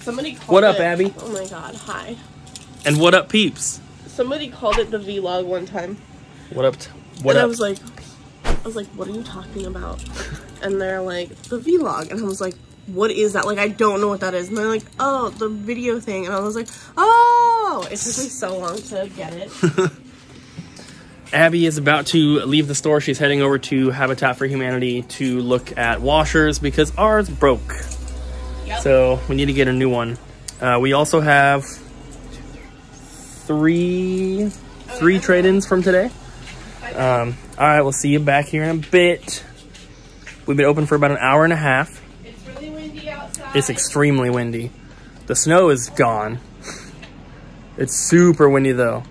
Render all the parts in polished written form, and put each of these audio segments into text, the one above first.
Somebody called What up, it, Abby? Oh my god, hi. And what up, peeps? Somebody called it the vlog one time. What up? I was like, what are you talking about? And they're like, the vlog. And I was like, what is that? Like, I don't know what that is. And they're like, oh, the video thing. And I was like, oh! It took me so long to get it. Abby is about to leave the store. She's heading over to Habitat for Humanity to look at washers because ours broke. Yep. So we need to get a new one. We also have three trade-ins from today. All right, we'll see you back here in a bit. We've been open for about an hour and a half. It's really windy outside. It's extremely windy. The snow is gone. It's super windy though.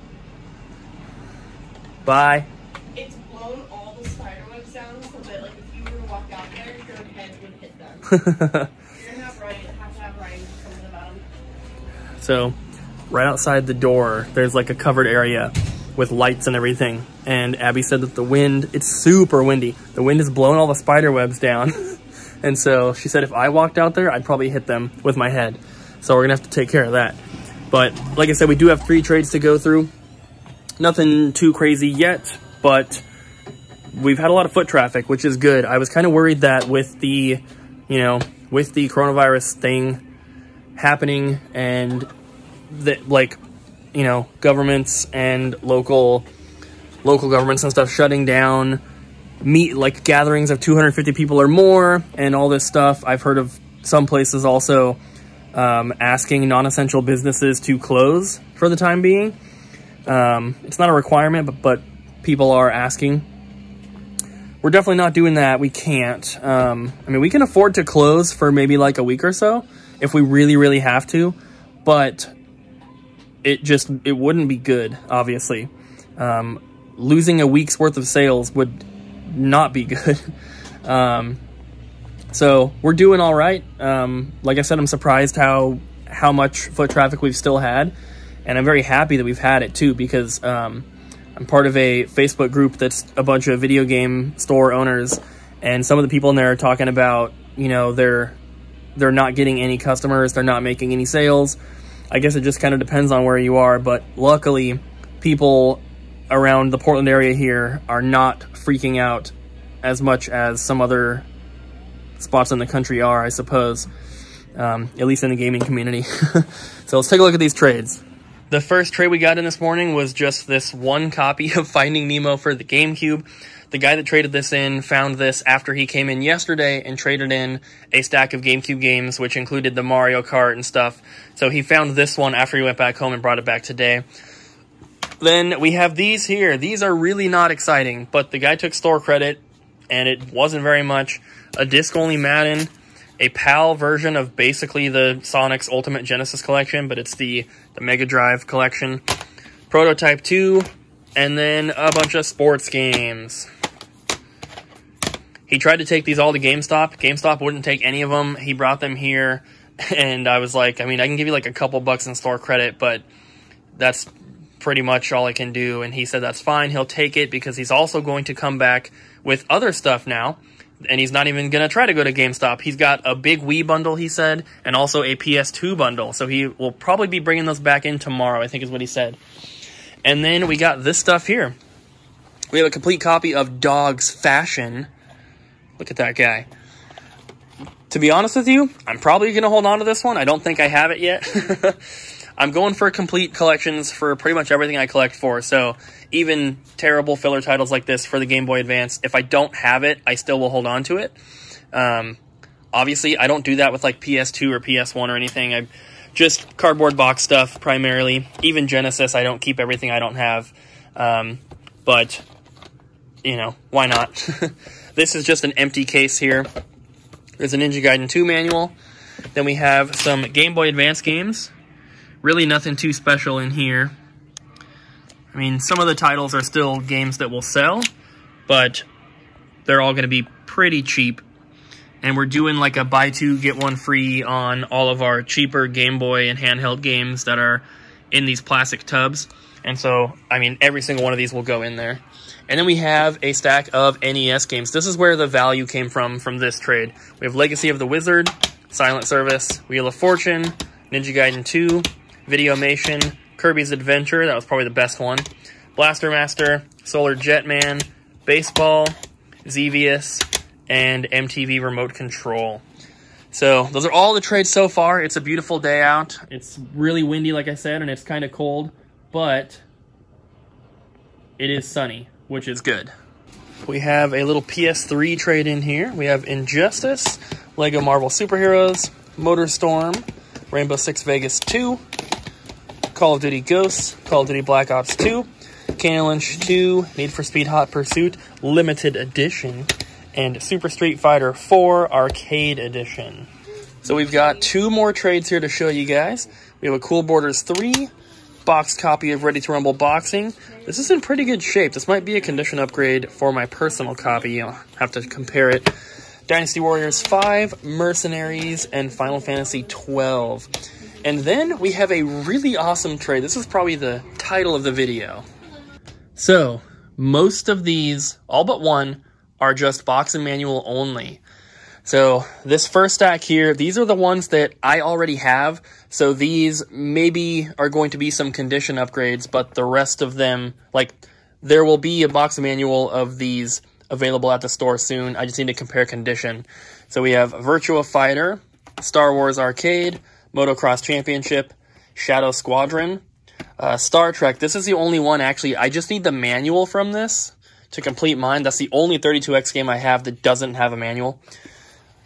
Bye. It's blown all the spider webs down so that, like, if you were to walk out there, your head would hit them. You're gonna have to have Ryan do something about them. So, right outside the door, there's like a covered area with lights and everything. And Abby said that the wind, it's super windy. The wind has blown all the spider webs down. And so she said if I walked out there, I'd probably hit them with my head. So we're gonna have to take care of that. But like I said, we do have 3 trades to go through. Nothing too crazy yet, but we've had a lot of foot traffic, which is good. I was kind of worried that with the, with the coronavirus thing happening and that, like, governments and local governments and stuff shutting down like gatherings of 250 people or more and all this stuff. I've heard of some places also asking non-essential businesses to close for the time being. It's not a requirement, but people are asking. We're definitely not doing that. We can't. I mean, we can afford to close for maybe like a week or so if we really, really have to, but it wouldn't be good, obviously. Losing a week's worth of sales would not be good. So we're doing all right. Like I said, I'm surprised how much foot traffic we've still had. And I'm very happy that we've had it too, because I'm part of a Facebook group that's a bunch of video game store owners, and some of the people in there are talking about, they're not getting any customers, they're not making any sales. I guess it just kind of depends on where you are, but luckily people around the Portland area here are not freaking out as much as some other spots in the country are, I suppose, at least in the gaming community. So let's take a look at these trades. The first trade we got in this morning was just this one copy of Finding Nemo for the GameCube. The guy that traded this in found this after he came in yesterday and traded in a stack of GameCube games, which included the Mario Kart and stuff. So he found this one after he went back home and brought it back today. Then we have these here. These are really not exciting, but the guy took store credit, and it wasn't very much. A disc-only Madden, a PAL version of basically the Sonic's Ultimate Genesis collection, but it's the Mega Drive collection. Prototype 2, and then a bunch of sports games. He tried to take these all to GameStop. GameStop wouldn't take any of them. He brought them here, and I was like, I mean, I can give you like a couple bucks in store credit, but that's pretty much all I can do. And he said that's fine. He'll take it because he's also going to come back with other stuff now. And he's not even going to try to go to GameStop. He's got a big Wii bundle, he said, and also a PS2 bundle. So he will probably be bringing those back in tomorrow, I think is what he said. And then we got this stuff here. We have a complete copy of Dog's Fashion. Look at that guy. To be honest with you, I'm probably going to hold on to this one. I don't think I have it yet. I'm going for complete collections for pretty much everything I collect for. So even terrible filler titles like this for the Game Boy Advance, if I don't have it, I still will hold on to it. Obviously, I don't do that with like PS2 or PS1 or anything. I just cardboard box stuff primarily. Even Genesis, I don't keep everything I don't have. But, why not? This is just an empty case here. There's a Ninja Gaiden 2 manual. Then we have some Game Boy Advance games. Really nothing too special in here. I mean, some of the titles are still games that will sell, but they're all going to be pretty cheap. And we're doing like a buy two, get one free on all of our cheaper Game Boy and handheld games that are in these plastic tubs. And so, I mean, every single one of these will go in there. And then we have a stack of NES games. This is where the value came from this trade. We have Legacy of the Wizard, Silent Service, Wheel of Fortune, Ninja Gaiden 2, Videomation, Kirby's Adventure, that was probably the best one, Blaster Master, Solar Jetman, Baseball, Xevious, and MTV Remote Control. So those are all the trades so far. It's a beautiful day out. It's really windy, like I said, and it's kind of cold, but it is sunny, which is good. We have a little PS3 trade in here. We have Injustice, Lego Marvel Superheroes, MotorStorm, Rainbow Six Vegas 2, Call of Duty Ghosts, Call of Duty Black Ops 2, Kane Lynch 2, Need for Speed Hot Pursuit Limited Edition, and Super Street Fighter 4 Arcade Edition. So we've got 2 more trades here to show you guys. We have a Cool Borders 3, boxed copy of Ready to Rumble Boxing. This is in pretty good shape. This might be a condition upgrade for my personal copy. I'll have to compare it. Dynasty Warriors 5, Mercenaries, and Final Fantasy 12. And then we have a really awesome trade. This is probably the title of the video. So, most of these, all but one, are just box and manual only. So, this first stack here, these are the ones that I already have. So, these maybe are going to be some condition upgrades, but the rest of them, like, there will be a box and manual of these available at the store soon. I just need to compare condition. So, we have Virtua Fighter, Star Wars Arcade, Motocross Championship, Shadow Squadron, Star Trek. This is the only one, actually. I just need the manual from this to complete mine. That's the only 32X game I have that doesn't have a manual.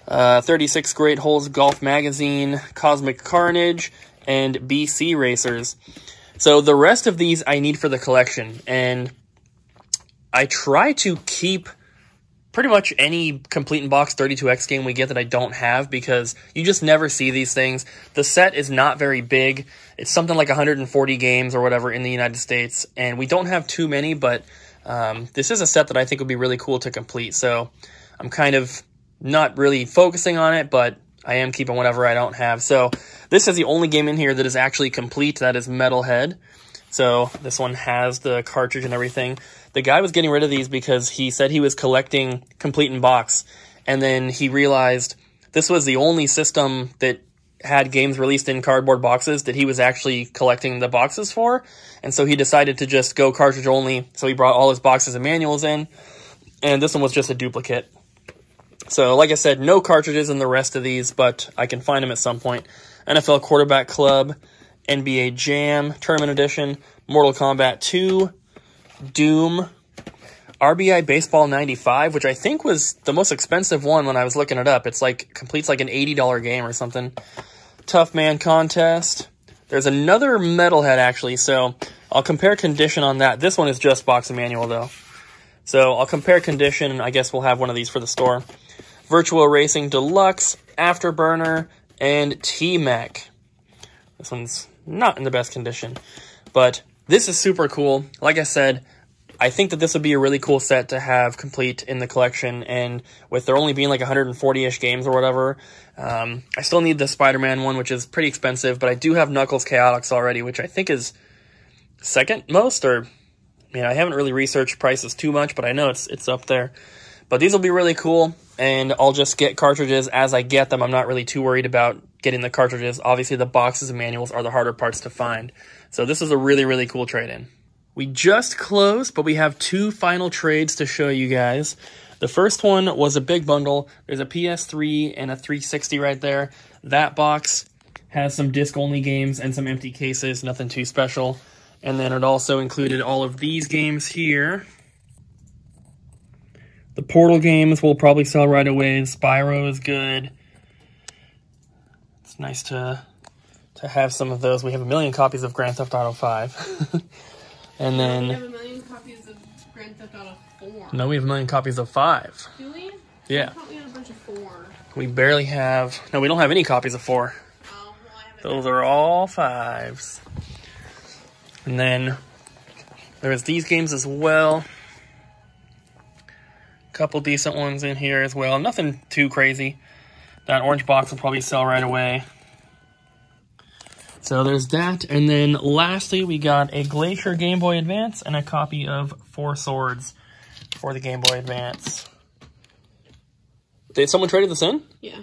36 Great Holes Golf Magazine, Cosmic Carnage, and BC Racers. So the rest of these I need for the collection, and I try to keep pretty much any complete in box 32X game we get that I don't have, because you just never see these things. The set is not very big. It's something like 140 games or whatever in the United States, and we don't have too many, but this is a set that I think would be really cool to complete. So I'm kind of not really focusing on it, but I am keeping whatever I don't have. So this is the only game in here that is actually complete. That is Metalhead. So this one has the cartridge and everything. The guy was getting rid of these because he said he was collecting complete in box, and then he realized this was the only system that had games released in cardboard boxes that he was actually collecting the boxes for, and so he decided to just go cartridge only. So he brought all his boxes and manuals in, and this one was just a duplicate. So like I said, no cartridges in the rest of these, but I can find them at some point. NFL Quarterback Club, NBA Jam, Tournament Edition, Mortal Kombat 2, Doom, RBI Baseball 95, which I think was the most expensive one when I was looking it up. It's like, completes like an $80 game or something. Tough Man Contest. There's another Metalhead, actually, so I'll compare condition on that. This one is just box and manual, though. So I'll compare condition, and I guess we'll have one of these for the store. Virtua Racing Deluxe, Afterburner, and T-Mech. This one's not in the best condition, but this is super cool. Like I said, I think that this would be a really cool set to have complete in the collection, and with there only being like 140-ish games or whatever, I still need the Spider-Man one, which is pretty expensive, but I do have Knuckles Chaotix already, which I think is second most, or, I haven't really researched prices too much, but I know it's up there. But these will be really cool, and I'll just get cartridges as I get them. I'm not really too worried about getting the cartridges. Obviously, the boxes and manuals are the harder parts to find. So this is a really, really cool trade-in. We just closed, but we have 2 final trades to show you guys. The first one was a big bundle. There's a PS3 and a 360 right there. That box has some disc-only games and some empty cases, nothing too special. And then it also included all of these games here. The Portal games will probably sell right away. Spyro is good. It's nice to have some of those. We have 1 million copies of Grand Theft Auto 5. And then... We have 1 million copies of Grand Theft Auto 4. No, we have 1 million copies of 5. Do we? Yeah. I thought we had a bunch of 4. We barely have... No, we don't have any copies of 4. Oh, well, I haven't. Those are all 5s. And then there's these games as well. Couple decent ones in here as well. Nothing too crazy. That orange box will probably sell right away. So there's that. And then lastly, we got a Glacier Game Boy Advance and a copy of 4 Swords for the Game Boy Advance. Did someone trade this in? Yeah.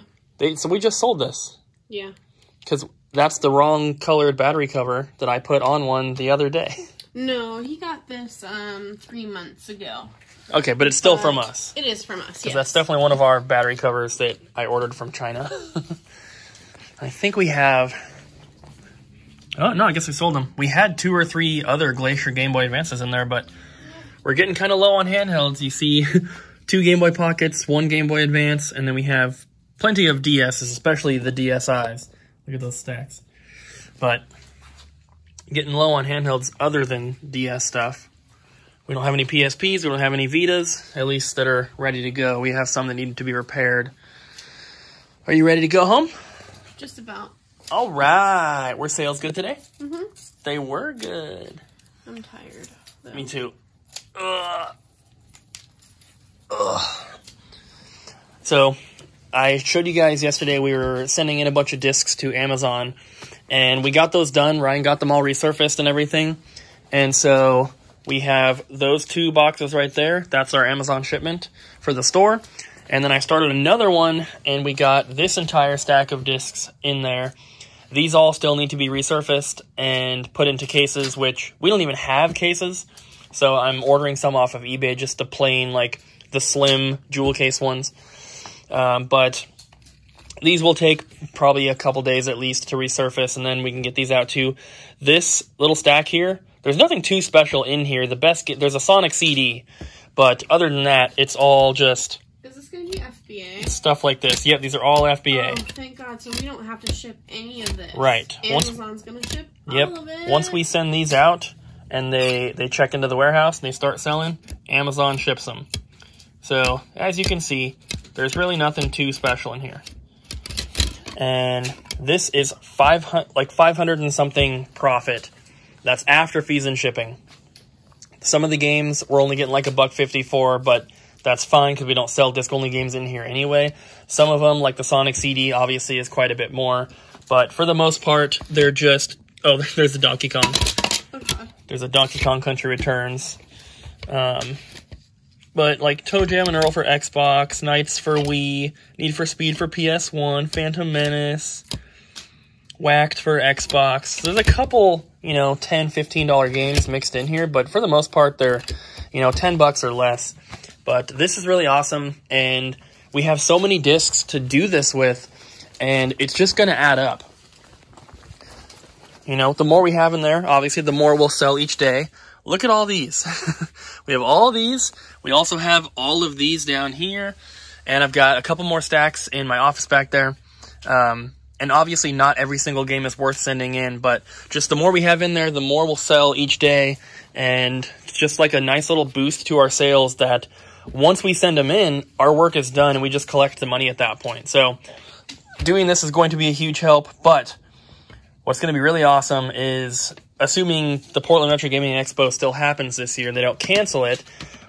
So we just sold this. Yeah. Because that's the wrong colored battery cover that I put on one the other day. No, he got this 3 months ago. Okay, but it's still from us. It is from us, yes. Because that's definitely one of our battery covers that I ordered from China. I think we have... Oh, no, I guess we sold them. We had 2 or 3 other Glacier Game Boy Advances in there, but we're getting kind of low on handhelds. You see 2 Game Boy Pockets, 1 Game Boy Advance, and then we have plenty of DSs, especially the DSIs. Look at those stacks. But getting low on handhelds other than DS stuff. We don't have any PSPs, we don't have any Vitas, at least that are ready to go. We have some that need to be repaired. Are you ready to go home? Just about. All right. Were sales good today? Mm-hmm. They were good. I'm tired, though. Me too. So, I showed you guys yesterday we were sending in a bunch of discs to Amazon, and we got those done. Ryan got them all resurfaced and everything. And so we have those 2 boxes right there. That's our Amazon shipment for the store. And then I started another one, and we got this entire stack of discs in there. These all still need to be resurfaced and put into cases, which we don't even have cases. So I'm ordering some off of eBay, just the plain, like, the slim jewel case ones. But these will take probably a couple days at least to resurface, and then we can get these out too. This little stack here, there's nothing too special in here. There's a Sonic CD, but other than that, it's all just... Is this going to be FBA? Stuff like this. Yep, these are all FBA. Oh, thank God. So we don't have to ship any of this. Right. Amazon's going to ship all of it. Once we send these out and they check into the warehouse and they start selling, Amazon ships them. So, as you can see, there's really nothing too special in here. And this is 500 and something profit. That's after fees and shipping. Some of the games we're only getting like $1.50 for, but that's fine because we don't sell disc-only games in here anyway. Some of them, like the Sonic CD, obviously is quite a bit more. But for the most part, they're just... Oh, there's the Donkey Kong. Okay. There's a Donkey Kong Country Returns. But like Toe Jam and Earl for Xbox, Knights for Wii, Need for Speed for PS1, Phantom Menace, Whacked for Xbox. There's a couple, $10, $15 games mixed in here, but for the most part, they're, $10 or less. But this is really awesome, and we have so many discs to do this with, and it's just going to add up. The more we have in there, obviously, the more we'll sell each day. Look at all these. We have all these. We also have all of these down here, and I've got a couple more stacks in my office back there. And obviously not every single game is worth sending in, but just the more we have in there, the more we'll sell each day, and it's just like a nice little boost to our sales that once we send them in, our work is done and we just collect the money at that point. So doing this is going to be a huge help, but what's going to be really awesome is, assuming the Portland Retro Gaming Expo still happens this year and they don't cancel it,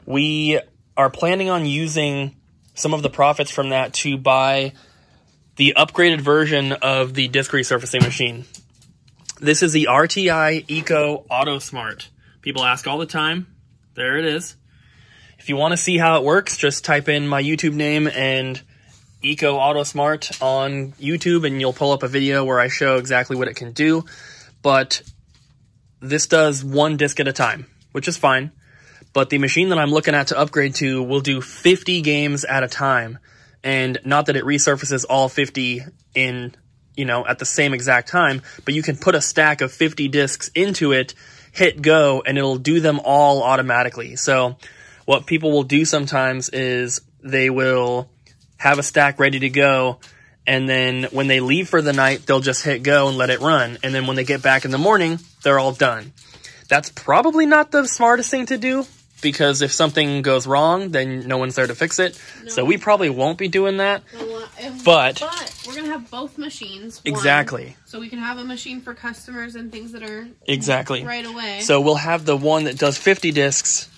we are planning on using some of the profits from that to buy the upgraded version of the disc resurfacing machine. This is the RTI Eco Auto Smart. People ask all the time. There it is. If you want to see how it works, just type in my YouTube name and Eco Auto Smart on YouTube, and you'll pull up a video where I show exactly what it can do. But this does 1 disc at a time, which is fine. But the machine that I'm looking at to upgrade to will do 50 games at a time. And not that it resurfaces all 50 in, at the same exact time, but you can put a stack of 50 discs into it, hit go, and it'll do them all automatically. So what people will do sometimes is they will have a stack ready to go, and then when they leave for the night, they'll just hit go and let it run. And then when they get back in the morning, they're all done. That's probably not the smartest thing to do, because if something goes wrong, then no one's there to fix it. No. So we probably won't be doing that. But we're going to have both machines. Exactly. So we can have a machine for customers and things that are exactly right away. So we'll have the one that does 50 discs.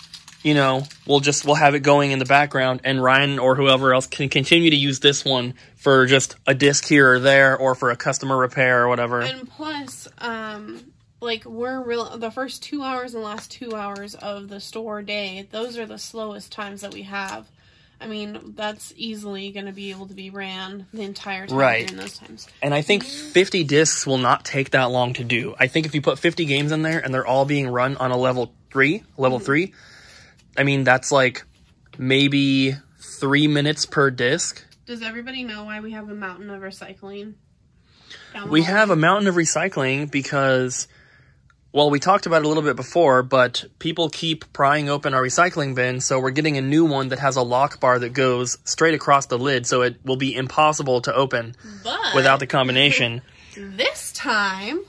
We'll have it going in the background, and Ryan or whoever else can continue to use this one for just a disc here or there, or for a customer repair or whatever. And plus, the first 2 hours and last 2 hours of the store day, those are the slowest times that we have. I mean, that's easily going to be able to be ran the entire time right during those times. And I think 50 discs will not take that long to do. I think if you put 50 games in there and they're all being run on a level 3, I mean, that's like maybe 3 minutes per disc. Does everybody know why we have a mountain of recycling? We have a mountain of recycling because, well, we talked about it a little bit before, but people keep prying open our recycling bin, so we're getting a new one that has a lock bar that goes straight across the lid, so it will be impossible to open without the combination. This time,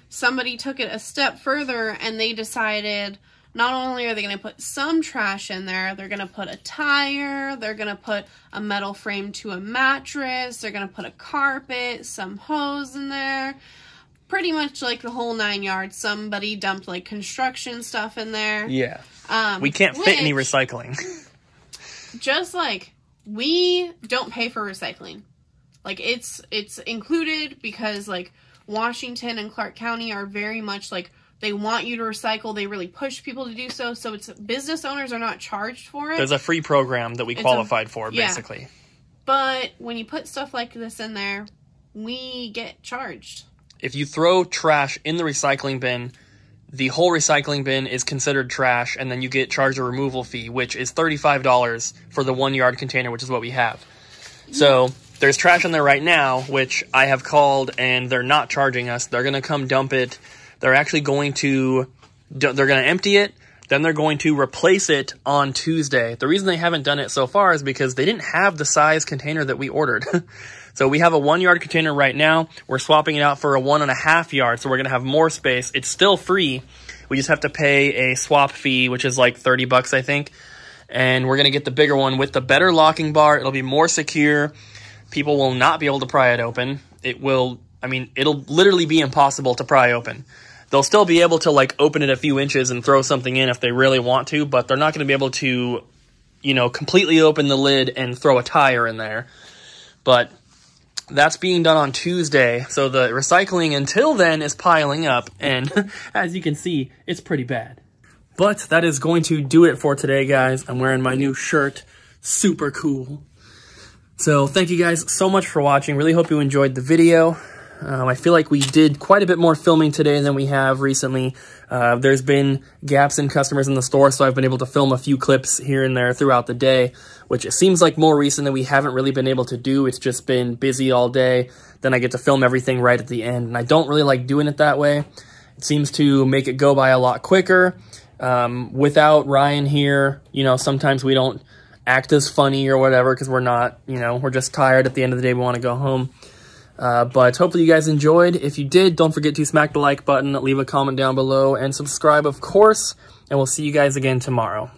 somebody took it a step further, and they decided not only are they going to put some trash in there, they're going to put a tire, they're going to put a metal frame to a mattress, they're going to put a carpet, some hose in there. Pretty much like the whole 9 yards. Somebody dumped like construction stuff in there. Yeah. We can't fit any recycling. Just like we don't pay for recycling. Like it's included because like Washington and Clark County are very much like they want you to recycle. They really push people to do so. So it's business owners are not charged for it. There's a free program that we qualified for, basically. But when you put stuff like this in there, we get charged. If you throw trash in the recycling bin, the whole recycling bin is considered trash, and then you get charged a removal fee, which is $35 for the 1 yard container, which is what we have. So there's trash in there right now, which I have called, and they're not charging us. They're going to come dump it. They're actually going to empty it, then they're going to replace it on Tuesday. The reason they haven't done it so far is because they didn't have the size container that we ordered. So we have a 1 yard container right now. We're swapping it out for a 1.5 yard, so we're going to have more space. It's still free. We just have to pay a swap fee, which is like $30, I think. And we're going to get the bigger one with the better locking bar. It'll be more secure. People will not be able to pry it open. It'll literally be impossible to pry open. They'll still be able to like open it a few inches and throw something in if they really want to, but they're not going to be able to, completely open the lid and throw a tire in there. But that's being done on Tuesday, so the recycling until then is piling up, and as you can see, it's pretty bad. But that is going to do it for today, guys. I'm wearing my new shirt. Super cool. So thank you guys so much for watching. Really hope you enjoyed the video. I feel like we did quite a bit more filming today than we have recently. There's been gaps in customers in the store, so I've been able to film a few clips here and there throughout the day, which it seems like more recent than we haven't really been able to do. It's just been busy all day. Then I get to film everything right at the end, and I don't really like doing it that way. It seems to make it go by a lot quicker. Without Ryan here, sometimes we don't act as funny or whatever because we're not, we're just tired at the end of the day. We want to go home. But hopefully you guys enjoyed. If you did, don't forget to smack the like button, leave a comment down below, and subscribe, of course. And we'll see you guys again tomorrow.